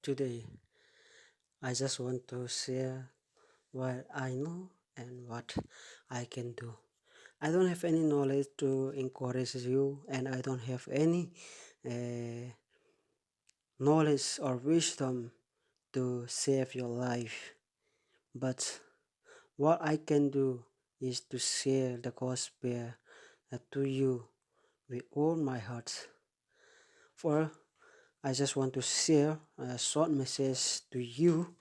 Today, I just want to share what I know and what I can do. I don't have any knowledge to encourage you, and I don't have any uh, knowledge or wisdom to save your life. But what I can do is to share the gospel to you with all my heart. For I just want to share a short message to you.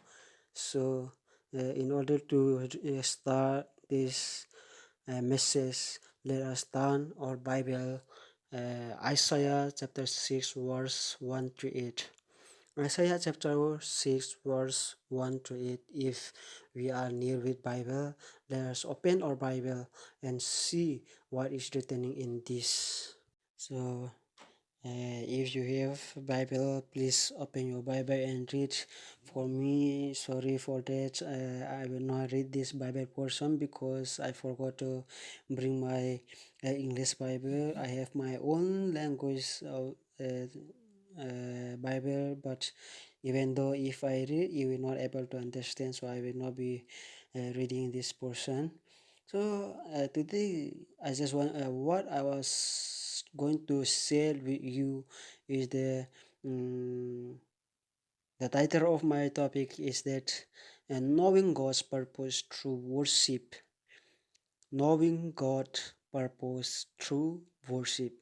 So, in order to start this message, let us turn our Bible, Isaiah chapter 6, verse 1 to 8. Isaiah chapter 6, verse 1 to 8. If we are near with Bible, let us open our Bible and see what is written in this. So, if you have Bible, please open your Bible and read. For me, sorry for that. I will not read this Bible portion because I forgot to bring my English Bible. I have my own language Bible, but even though if I read, you will not able to understand. So I will not be reading this portion. So today I just want what I was going to share with you is the title of my topic is that knowing God's purpose through worship. Knowing God's purpose through worship.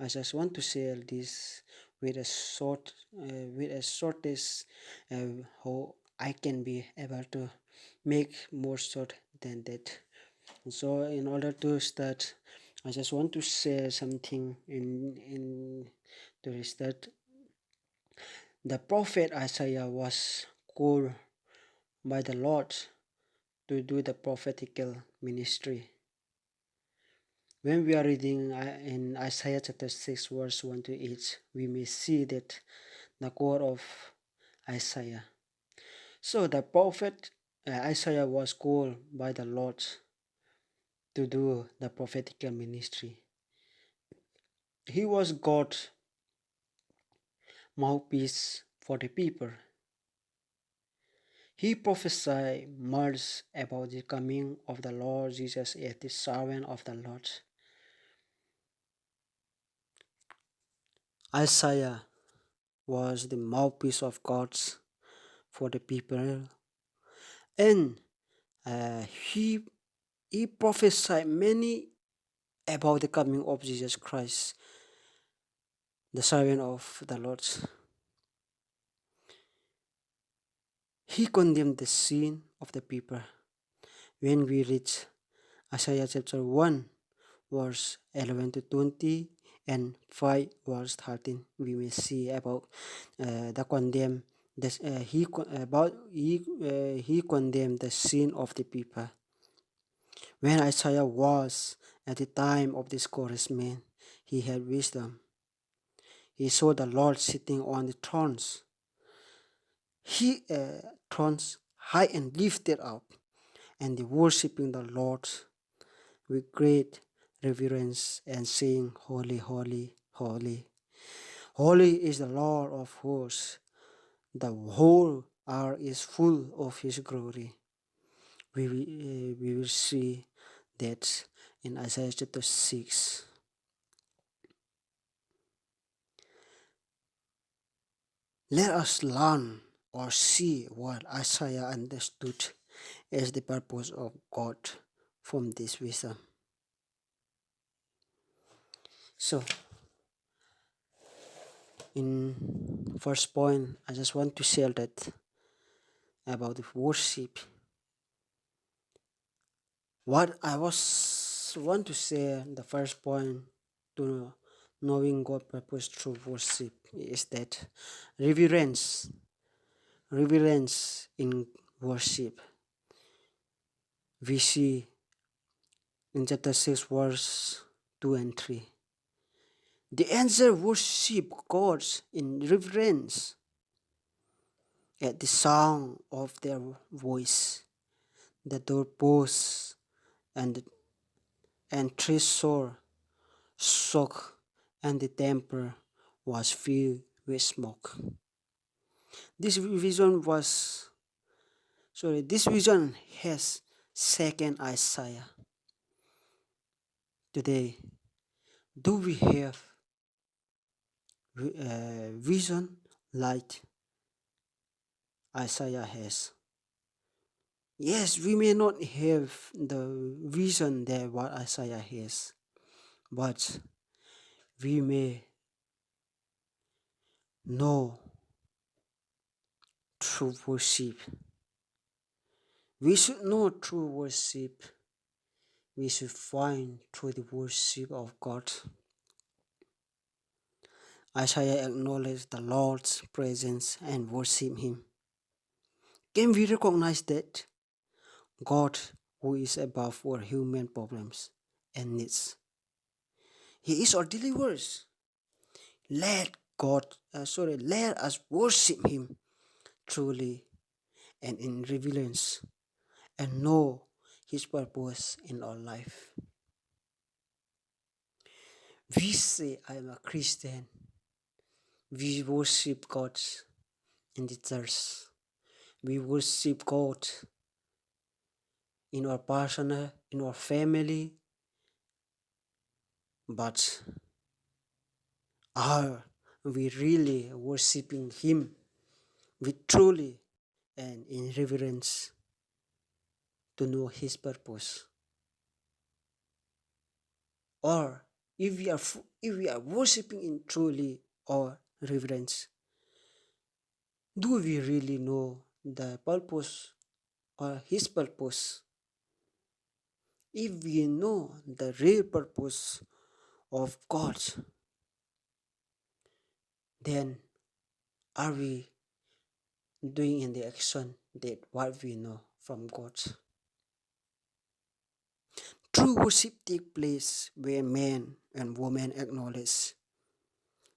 I just want to share this with a shortest how I can be able to make more short than that. So in order to start, I just want to share something in to start. The prophet Isaiah was called by the Lord to do the prophetical ministry. When we are reading in Isaiah chapter 6 verse 1 to 8, we may see that the core of Isaiah. So the prophet Isaiah was called by the Lord to do the prophetical ministry. He was God's mouthpiece for the people. He prophesied much about the coming of the Lord Jesus as the servant of the Lord. Isaiah was the mouthpiece of God for the people, and he prophesied many about the coming of Jesus Christ, the servant of the Lord. He condemned the sin of the people. When we read Isaiah chapter 1, verse 11 to 20, and 5 verse 13, we may see about the condemn this he condemned the sin of the people. When Isaiah was at the time of discouragement, he had wisdom. He saw the Lord sitting on the thrones. He thrones high and lifted up, and the worshiping the Lord with great reverence and saying, Holy, holy, holy. Holy is the Lord of hosts. The whole earth is full of his glory. We will see that in Isaiah chapter 6. Let us learn or see what Isaiah understood as the purpose of God from this wisdom. So, in first point, I just want to share that about the worship. What I want to share, the first point to knowing God's purpose through worship is that reverence in worship. We see in chapter 6 verse 2 and 3. The angels worship God in reverence at the sound of their voice. The doorposts and threshold shook, and the temple was filled with smoke. This vision was this vision has second Isaiah. Today, do we have vision like Isaiah has? Yes, we may not have the vision that what Isaiah has, but we may know through worship. We should know through worship. We should find through the worship of God. Isaiah acknowledged the Lord's presence and worship Him. Can we recognize that God, who is above our human problems and needs, He is our deliverer. Let us worship Him truly and in reverence and know His purpose in our life. We say, I am a Christian. We worship God in the church. We worship God in our personal, in our family. But are we really worshiping Him with truly and in reverence to know His purpose? Or if we are worshiping in truly or reverence, do we really know the purpose or His purpose? If we know the real purpose of God, then are we doing in the action that what we know from God? True worship takes place where men and women acknowledge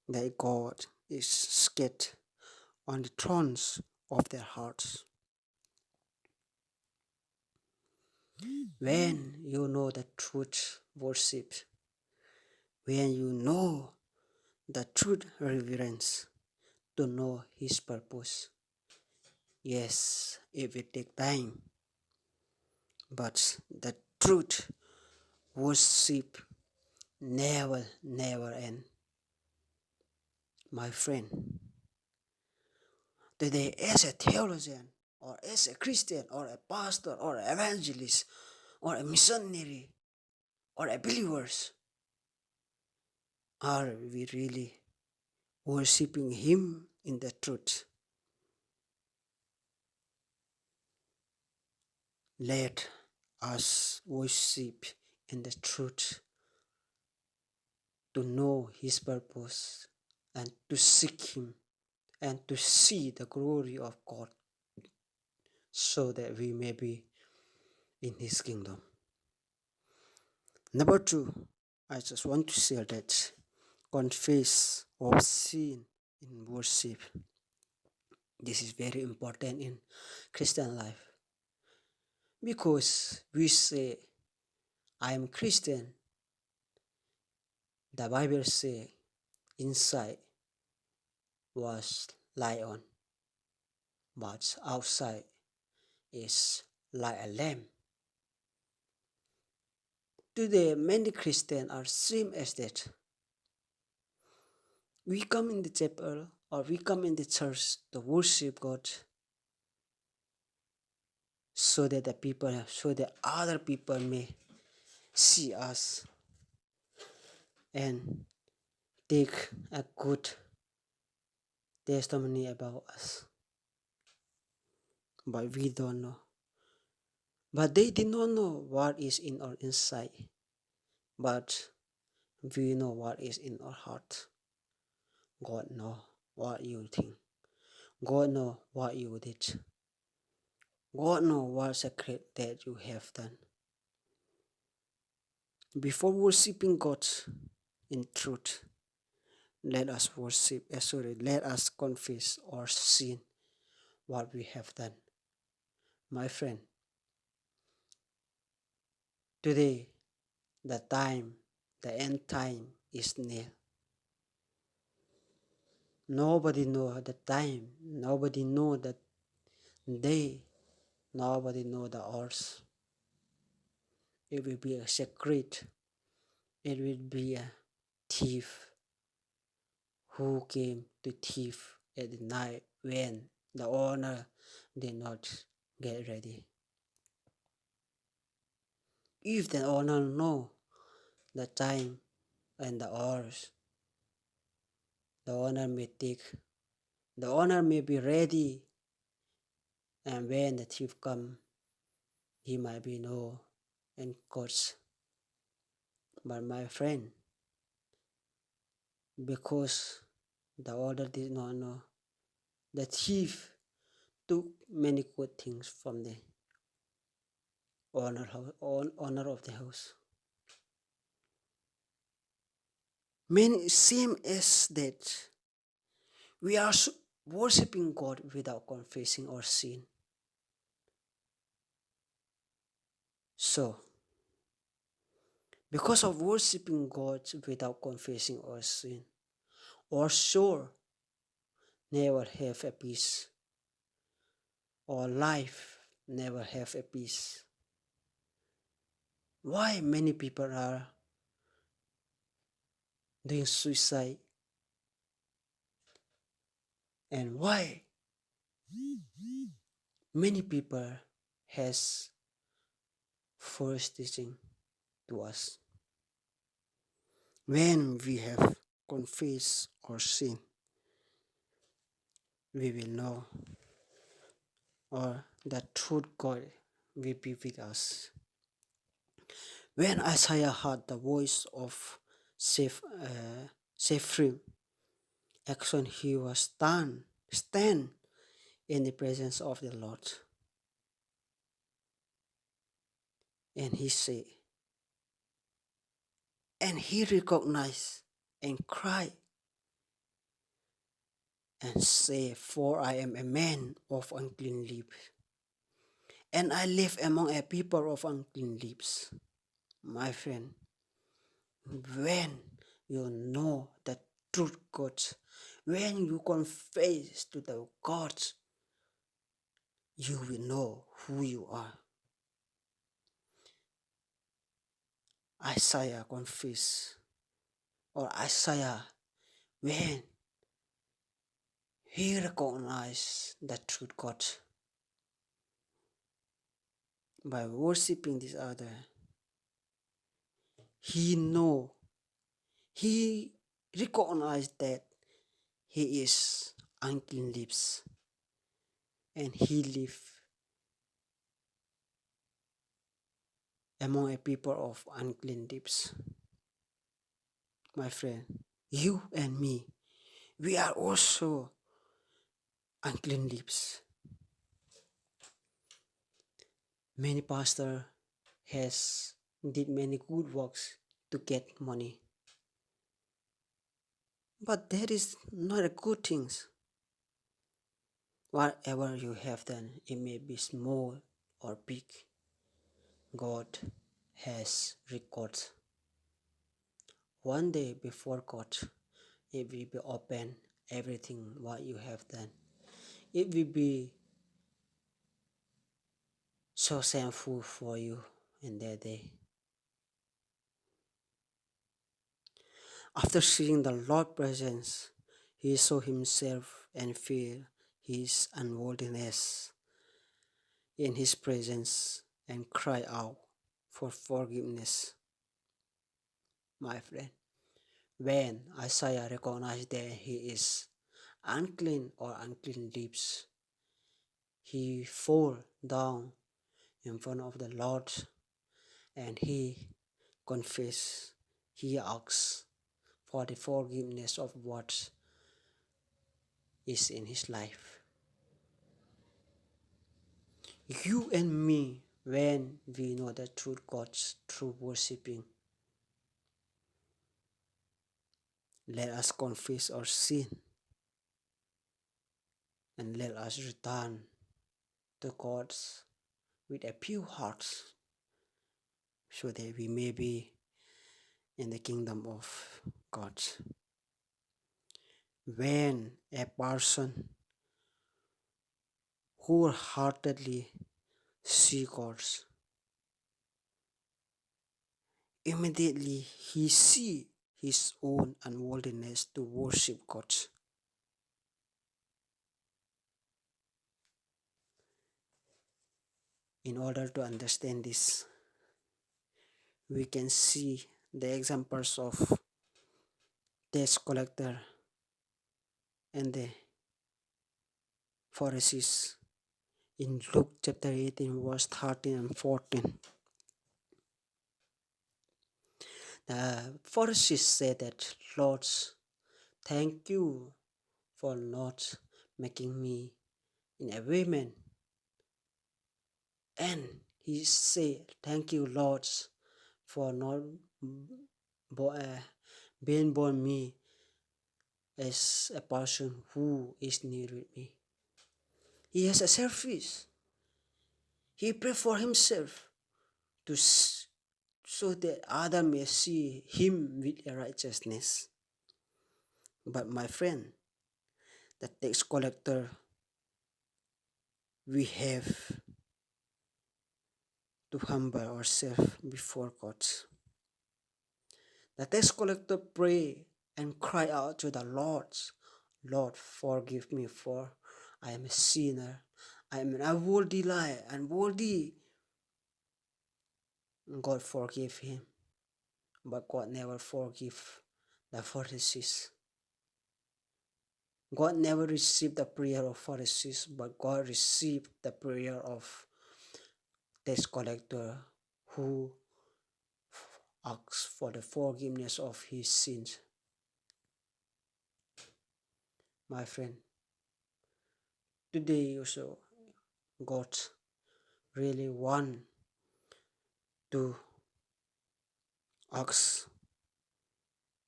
that God is seated on the thrones of their hearts. When you know the truth worship, when you know the truth reverence to know His purpose. Yes, it will take time, but the truth worship never end. My friend, today as a theologian or as a Christian or a pastor or an evangelist or a missionary or a believers, are we really worshiping Him in the truth? Let us worship in the truth to know His purpose and to seek Him and to see the glory of God so that we may be in His kingdom. Number two, I just want to share that confess of sin in worship. This is very important in Christian life because we say, I am Christian. The Bible says inside was lion, but outside is like a lamb. Today, many Christians are same as that. We come in the chapel or we come in the church to worship God so that other people may see us and take a good testimony about us. But we don't know. But they did not know what is in our inside. But we know what is in our heart. God knows what you think. God knows what you did. God knows what secret that you have done. Before worshiping God in truth, let us let us confess our sin, what we have done. My friend, today, the end time is near. Nobody know the time. Nobody know the day. Nobody know the hours. It will be a secret. It will be a thief who came to thief at the night when the owner did not get ready. If the owner know the time and the hours, the owner may be ready, and when the thief come, he might be no and caught. But my friend, because the owner did not know, the thief took many good things from the owner of the house. Many same as that we are worshiping God without confessing our sin. So, because of worshiping God without confessing our sin, our soul never have a peace. Our life never have a peace. Why many people are doing suicide? And why many people has false teaching to us? When we have confessed our sin, we will know, or the truth God will be with us. When Isaiah heard the voice of Sephrim, action, he was stand in the presence of the Lord. And he said, and he recognized and cried and say, for I am a man of unclean lips, and I live among a people of unclean lips. My friend, when you know the truth God, when you confess to the God, you will know who you are. Isaiah confess, or Isaiah, when he recognized the truth God by worshiping this other, he recognized that he is unclean lips, and he live among a people of unclean lips. My friend, you and me, we are also unclean lips. Many pastor did many good works to get money, but that is not a good thing. Whatever you have done, it may be small or big, God has records. One day before God, it will be open, everything what you have done. It will be so shameful for you in that day. After seeing the Lord's presence, he saw himself and feel his unworthiness in his presence and cried out for forgiveness. My friend, when Isaiah recognized that he is unclean or unclean lips, he fall down in front of the Lord and he confess, he asks for the forgiveness of what is in his life. You and me, when we know the truth God's true worshiping, let us confess our sin and let us return to God with a pure heart, so that we may be in the kingdom of God. When a person wholeheartedly seeks God, immediately he sees his own unworthiness to worship God. In order to understand this, we can see the examples of tax collector and the Pharisees in Luke chapter 18 verse 13 and 14. The Pharisees said that, Lord, thank you for not making me in a woman. And he said, thank you, Lord, for not bo- uh, being born me as a person who is near with me. He has a selfish. He prayed for himself to so that others may see him with a righteousness. But my friend, the tax collector, we have to humble ourselves before God. The tax collector pray and cry out to the Lord, Lord, forgive me, for I am a sinner. I am an unworthy liar, unworthy. God forgive him, but God never forgive the Pharisees. God never received the prayer of Pharisees, but God received the prayer of tax collector who asks for the forgiveness of his sins. My friend, today also God really want to ask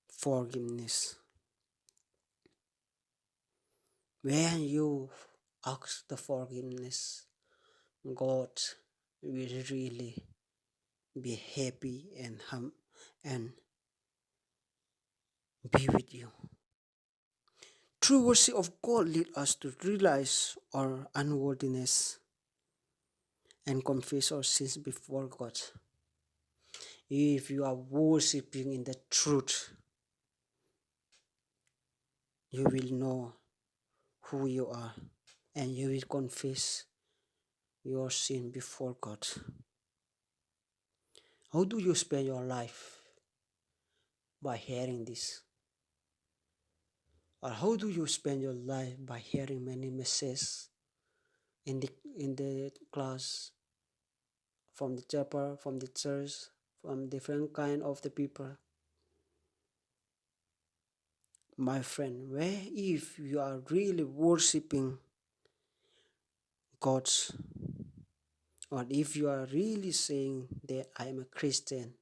forgiveness. When you ask the forgiveness, God will really be happy and be with you. True worship of God lead us to realize our unworthiness and confess our sins before God. If you are worshiping in the truth, you will know who you are and you will confess your sin before God. How do you spend your life? By hearing this? Or how do you spend your life? By hearing many messages in the class, from the chapel, from the church, from different kind of the people? My friend, where if you are really worshiping God, or if you are really saying that I am a Christian,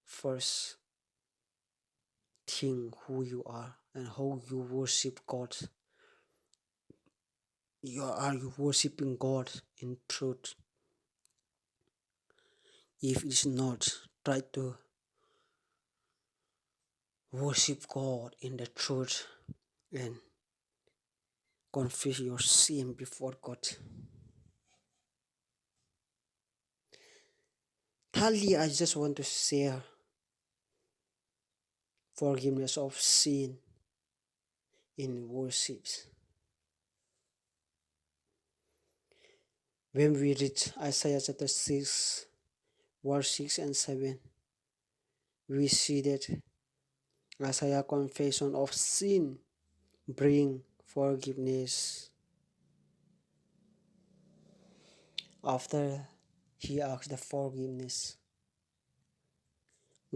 first think who you are and how you worship God. Are you worshiping God in truth? If it's not, try to worship God in the truth and confess your sin before God. Thirdly, I just want to share forgiveness of sin in worship. When we read Isaiah chapter 6, verse 6 and 7, we see that Isaiah confession of sin bring forgiveness. After he asked the forgiveness,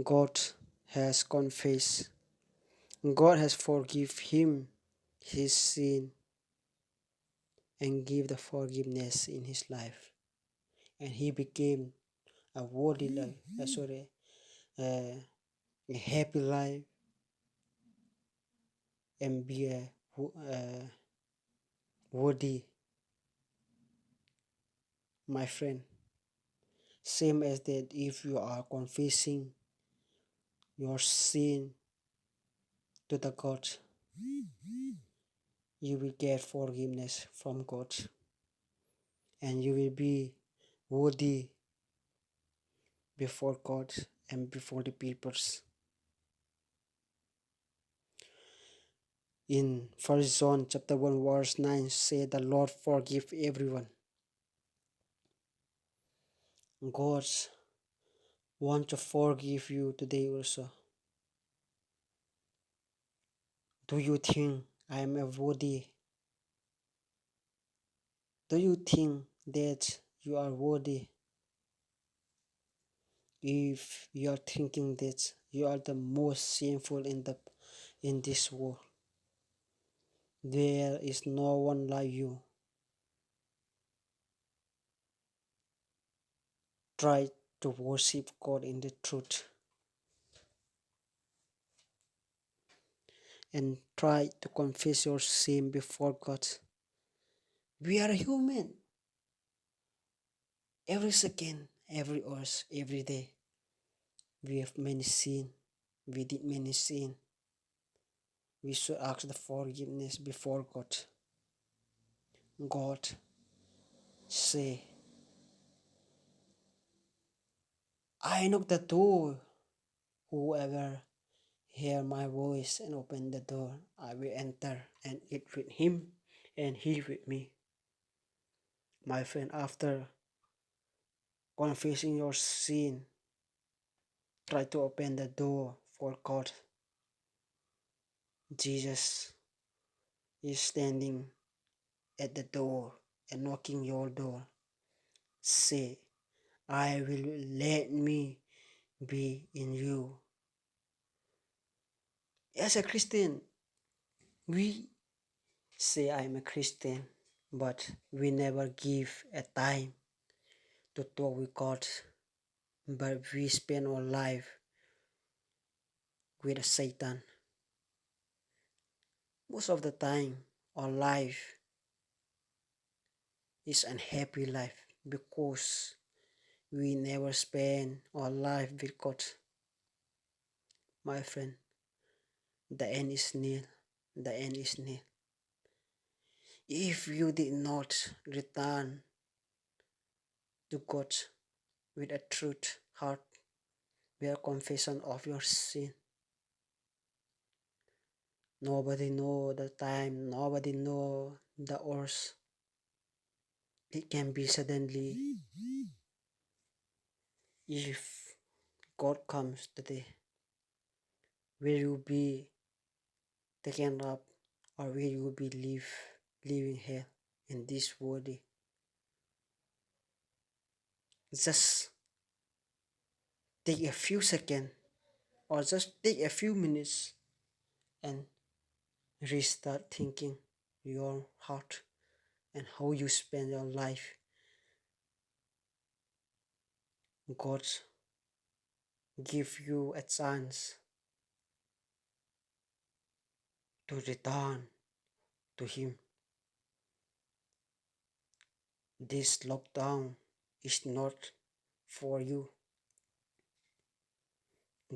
God has confessed. God has forgiven him his sin and give the forgiveness in his life, and he became a worthy life. A happy life, and be a worthy. My friend, same as that, if you are confessing your sin to the God, you will get forgiveness from God, and you will be worthy before God and before the peoples. In 1 John chapter 1 verse 9 say the Lord forgive everyone. God want to forgive you today also. Do you think I am a worthy? Do you think that you are worthy? If you are thinking that you are the most sinful in this world, there is no one like you. Try to worship God in the truth and try to confess your sin before God. We are human. Every second, every hour, every day, we have many sin. We did many sin. We should ask the forgiveness before God. God say, I knock the door. Whoever hear my voice and open the door, I will enter and eat with him and he with me. My friend, after confessing your sin, try to open the door for God. Jesus is standing at the door and knocking your door. Say, I will let me be in you. As a Christian, we say I'm a Christian, but we never give a time to talk with God. But we spend our life with Satan. Most of the time, our life is unhappy life because we never spend our life with God. My friend, the end is near. The end is near. If you did not return to God with a truth heart, with a confession of your sin, nobody know the time, nobody know the hours. It can be suddenly. If God comes today, will you be taken up or will you be living here in this world? Just take a few seconds or just take a few minutes and restart thinking your heart and how you spend your life. God give you a chance to return to Him. This lockdown is not for you.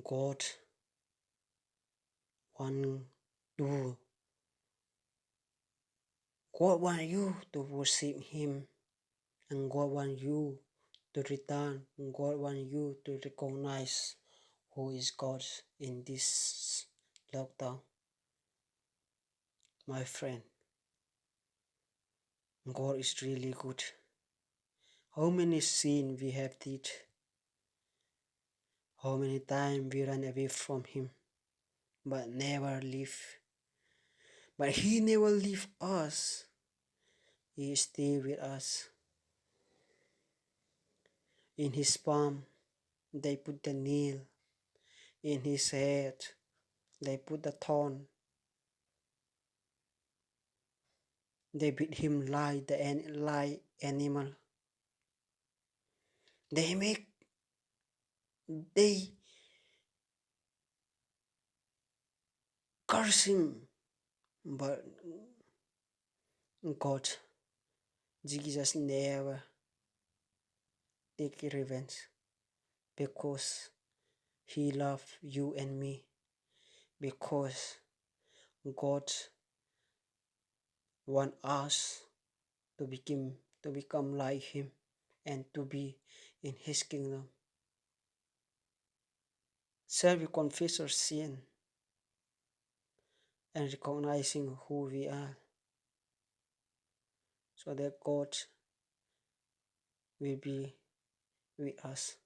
God want to God want you to worship Him, and God want you to return. God want you to recognize who is God in this lockdown. My friend, God is really good. How many sins we have did? How many times we run away from Him, but never leave. But He never leave us. He stay with us. In His palm, they put the nail. In His head, they put the thorn. They beat Him like animal. They curse Him, but God, Jesus never take revenge because He loved you and me. Because God wants us to become like Him and to be in His kingdom. Shall we confess our sin and recognizing who we are so that God will be with us?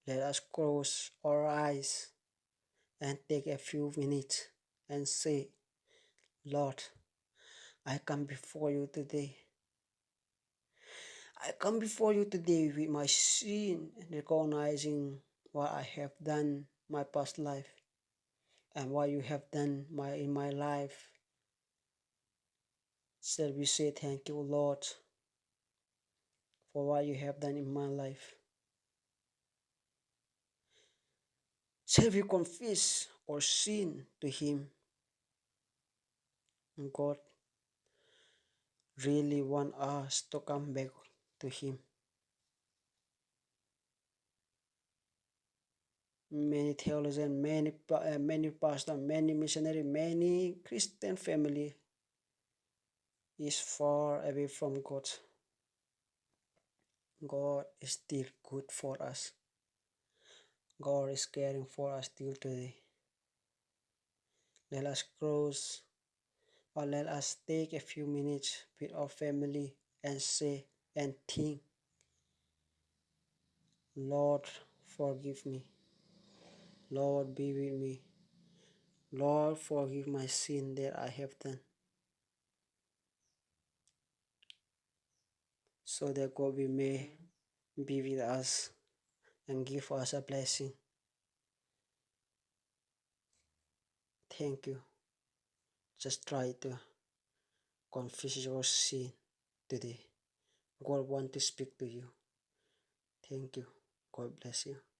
Let us close our eyes and take a few minutes and say, Lord, I come before you today. I come before you today with my sin and recognizing what I have done my past life and what you have done in my life. Shall we say thank you, Lord, for what you have done in my life? Shall we confess our sin to Him? And God really wants us to come back to Him. Many theologians, many pastors, many missionaries, many Christian family is far away from God. God is still good for us. God is caring for us till today. Let us close or let us take a few minutes with our family and say and think, Lord, forgive me. Lord, be with me. Lord, forgive my sin that I have done. So that God may be with us and give us a blessing. Thank you. Just try to confess your sin today. God wants to speak to you. Thank you. God bless you.